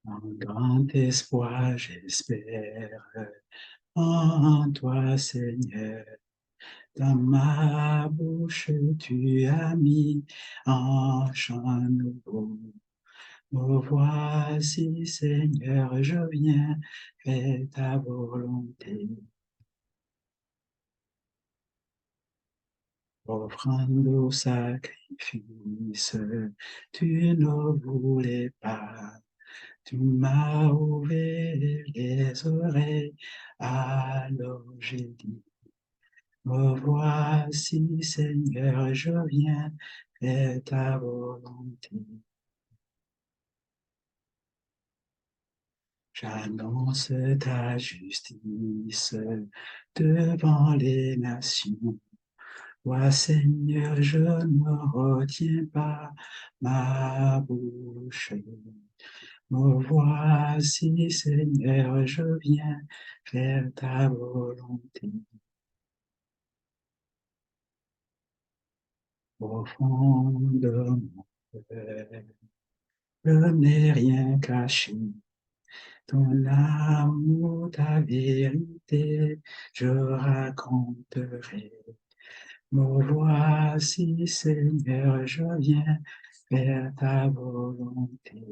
En grand espoir, j'espère en toi, Seigneur. Dans ma bouche, tu as mis un chant nouveau. Me voici, Seigneur, je viens, fais ta volonté. Offrande au sacrifice, tu ne voulais pas. Tu m'as ouvert les oreilles, alors j'ai dit, me voici, Seigneur, je viens, fais ta volonté. J'annonce ta justice devant les nations. Toi, Seigneur, je ne retiens pas ma bouche. Me voici, Seigneur, je viens faire ta volonté. Au fond de mon cœur, je n'ai rien caché. Ton amour, ta vérité, je raconterai. Me voici, Seigneur, je viens faire ta volonté.